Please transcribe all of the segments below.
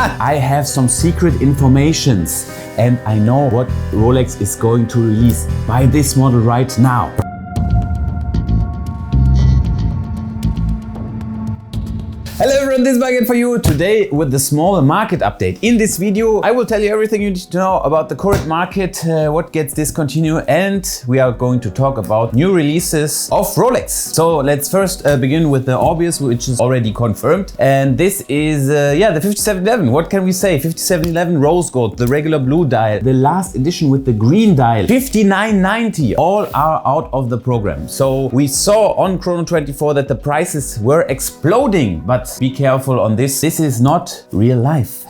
I have some secret informations and I know what Rolex is going to release. Buy this model right now. Hello everyone, this is Marc for you today with the small market update. In this video, I will tell you everything you need to know about the current market, what gets discontinued, and we are going to talk about new releases of Rolex. So let's first begin with the obvious, which is already confirmed. And this is, the 5711. What can we say? 5711 rose gold, the regular blue dial, the last edition with the green dial, 5990. All are out of the program. So we saw on Chrono24 that the prices were exploding, but be careful on this. This is not real life.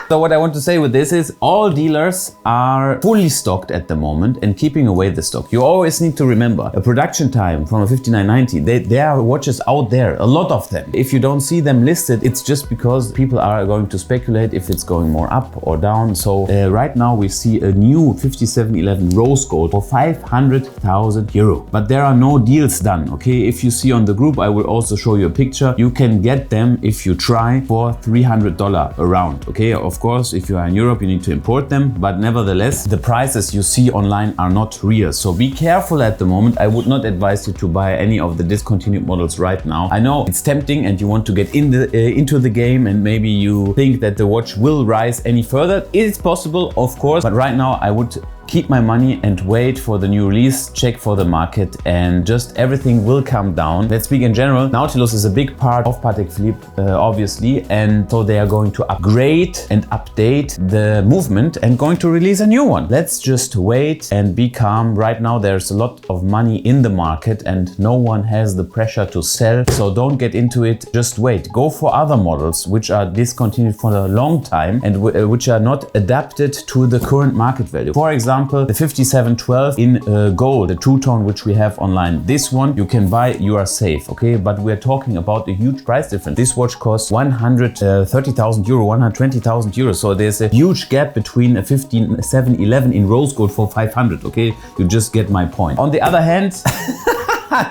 So what I want to say with this is all dealers are fully stocked at the moment and keeping away the stock. You always need to remember a production time from a 5990. There are watches out there, a lot of them. If you don't see them listed, it's just because people are going to speculate if it's going more up or down. So right now we see a new 5711 rose gold for 500,000 euro. But there are no deals done, okay? If you see on the group, I will also show you a picture. You can get them if you try for $300 around, okay? Of course, if you are in Europe, you need to import them, but nevertheless, the prices you see online are not real. So be careful at the moment. I would not advise you to buy any of the discontinued models right now. I know it's tempting and you want to get into the game and maybe you think that the watch will rise any further. It is possible, of course, but right now I would keep my money and wait for the new release, check for the market, and just everything will come down. Let's speak in general. Nautilus is a big part of Patek Philippe, obviously, and so they are going to upgrade and update the movement and going to release a new one. Let's just wait and be calm. Right now there's a lot of money in the market and no one has the pressure to sell, so don't get into it. Just wait. Go for other models which are discontinued for a long time and which are not adapted to the current market value. For example, the 5712 in gold, the two-tone which we have online. This one you can buy, you are safe, okay? But we're talking about a huge price difference. This watch costs 130,000 euro, 120,000 euros. So there's a huge gap between a 5711 in rose gold for 500, okay? You just get my point. On the other hand,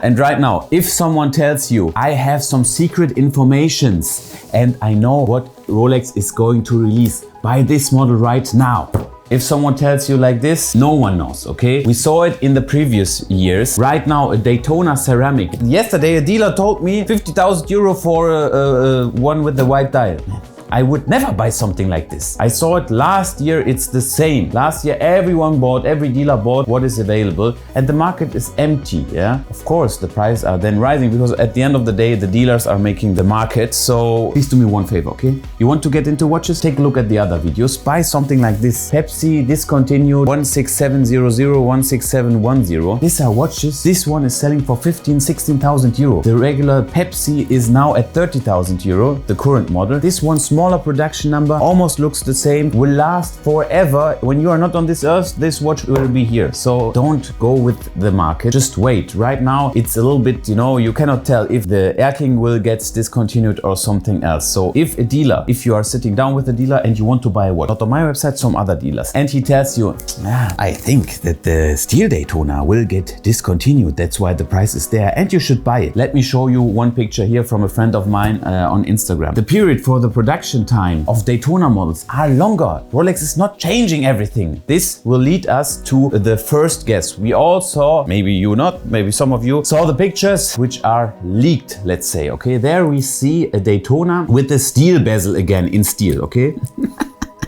and right now, if someone tells you, I have some secret informations and I know what Rolex is going to release, buy this model right now. If someone tells you like this, no one knows, okay? We saw it in the previous years. Right now, a Daytona Ceramic. Yesterday, a dealer told me 50,000 euro for one with the white dial. I would never buy something like this. I saw it last year, it's the same. Last year, everyone bought, every dealer bought what is available and the market is empty, yeah? Of course, the prices are then rising because at the end of the day, the dealers are making the market. So please do me one favor, okay? You want to get into watches? Take a look at the other videos. Buy something like this. PEPSI discontinued 16700, 16710. These are watches. This one is selling for 16,000 euro. The regular PEPSI is now at 30,000 euro, the current model. This one smaller production number, almost looks the same, will last forever. When you are not on this earth, this watch will be here. So don't go with the market, just wait. Right now it's a little bit, you cannot tell if the Air King will get discontinued or something else. So if a dealer, if you are sitting down with a dealer and you want to buy a watch, not on my website, some other dealers, and he tells you, I think that the Steel Daytona will get discontinued, that's why the price is there and you should buy it. Let me show you one picture here from a friend of mine on Instagram. The period for the production time of Daytona models are longer. Rolex is not changing everything. This will lead us to the first guess. We all saw, maybe you not, maybe some of you saw the pictures which are leaked, let's say, okay? There we see a Daytona with the steel bezel again in steel, okay?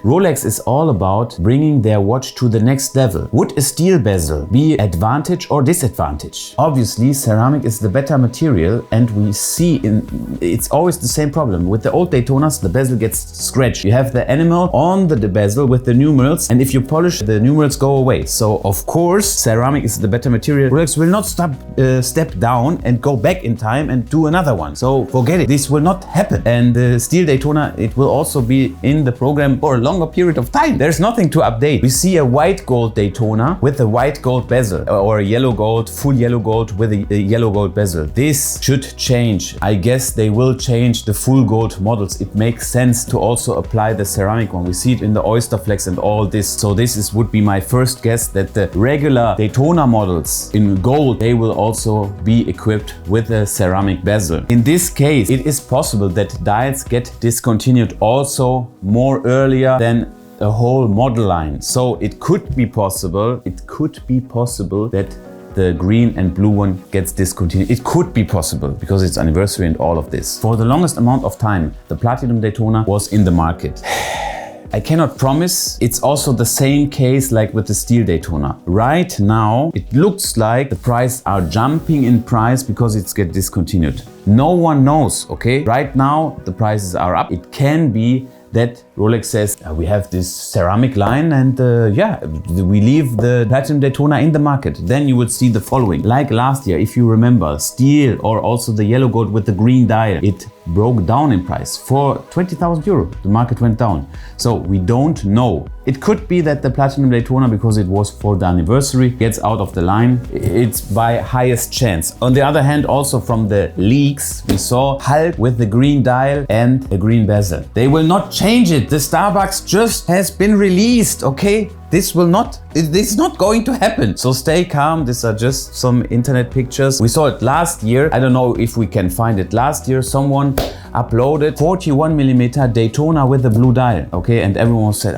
Rolex is all about bringing their watch to the next level. Would a steel bezel be advantage or disadvantage? Obviously, ceramic is the better material and we see it's always the same problem. With the old Daytonas, the bezel gets scratched. You have the enamel on the bezel with the numerals and if you polish, the numerals go away. So of course, ceramic is the better material. Rolex will not step down and go back in time and do another one. So forget it. This will not happen. And the steel Daytona, it will also be in the program for a long longer period of time. There's nothing to update. We see a white gold Daytona with a white gold bezel, or a yellow gold, full yellow gold with a yellow gold bezel. This should change. I guess they will change the full gold models. It makes sense to also apply the ceramic one. We see it in the oyster flex and all this. So this would be my first guess, that the regular Daytona models in gold, they will also be equipped with a ceramic bezel. In this case, it is possible that dials get discontinued also more earlier than a whole model line. So it could be possible that the green and blue one gets discontinued. It could be possible because it's anniversary and all of this. For the longest amount of time, the Platinum Daytona was in the market. I cannot promise. It's also the same case like with the Steel Daytona. Right now, it looks like the prices are jumping in price because it's get discontinued. No one knows, okay? Right now, the prices are up. It can be that Rolex says, we have this ceramic line and we leave the Platinum Daytona in the market. Then you would see the following. Like last year, if you remember, steel or also the yellow gold with the green dial, it broke down in price. For 20,000 euro, the market went down. So we don't know. It could be that the Platinum Daytona, because it was for the anniversary, gets out of the line. It's by highest chance. On the other hand, also from the leaks, we saw Hulk with the green dial and the green bezel. They will not change it. The Starbucks just has been released, okay? This is not going to happen. So stay calm. These are just some internet pictures. We saw it last year. I don't know if we can find it. Last year, someone uploaded 41mm Daytona with the blue dial, okay? And everyone said,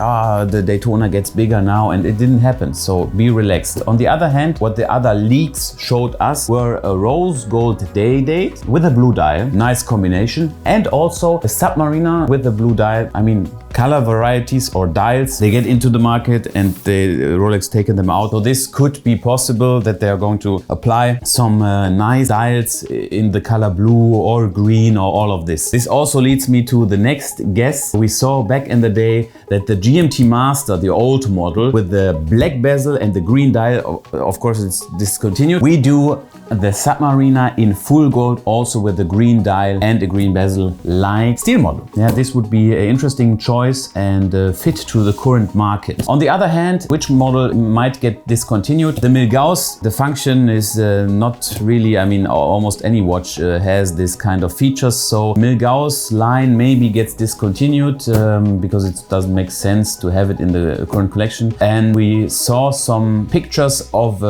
the Daytona gets bigger now, and it didn't happen. So be relaxed. On the other hand, what the other leaks showed us were a rose gold day date with a blue dial, nice combination, and also a Submariner with a blue dial. I mean, color varieties or dials, they get into the market and Rolex taken them out. So this could be possible that they are going to apply some nice dials in the color blue or green or all of this. This also leads me to the next guess. We saw back in the day that the GMT Master, the old model with the black bezel and the green dial, of course it's discontinued. We do the Submariner in full gold, also with the green dial and a green bezel like steel model. Yeah, this would be an interesting choice and fit to the current market. On the other hand, which model might get discontinued? The Milgauss, the function is not really, I mean, almost any watch has this kind of features. So Milgauss line maybe gets discontinued because it doesn't make sense to have it in the current collection. And we saw some pictures of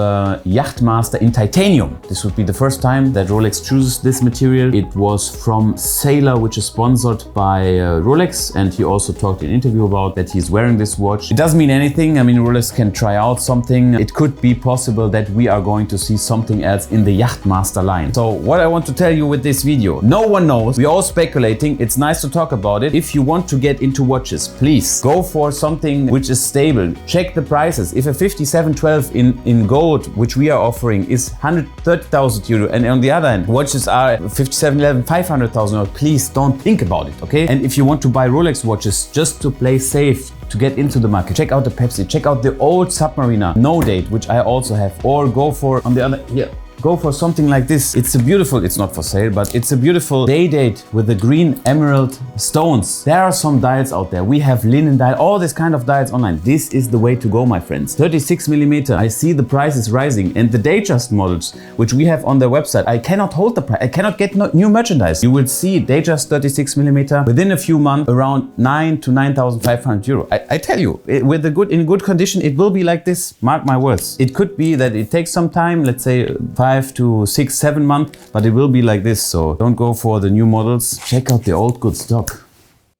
Yachtmaster in titanium. This would be the first time that Rolex chooses this material. It was from Sailor, which is sponsored by Rolex, and he also talked in an interview about that he's wearing this watch. It doesn't mean anything. I mean, Rolex can try out something. It could be possible that we are going to see something else in the Yachtmaster line. So what I want to tell you with this video, no one knows. We're all speculating. It's nice to talk about it. If you want to get into watches, please go for something which is stable. Check the prices. If a 5712 in gold, which we are offering, is 130,000 euro, and on the other hand, watches are 5711, 500,000 euro, please don't think about it, okay? And if you want to buy Rolex watches just to play safe, to get into the market, check out the PEPSI, check out the old Submariner, no date, which I also have, or go for, on the other, here, go for something like this. It's a beautiful, it's not for sale, but it's a beautiful day date with the green emerald stones. There are some dials out there. We have linen dial, all this kind of dials online. This is the way to go, my friends. 36mm, I see the prices rising, and the Datejust models, which we have on their website, I cannot hold the price. I cannot get new merchandise. You will see Datejust 36mm within a few months around 9 to 9,500 euro. I tell you, with in good condition, it will be like this. Mark my words. It could be that it takes some time, let's say 5 to 6, 7 months, but it will be like this. So don't go for the new models. Check out the old good stock.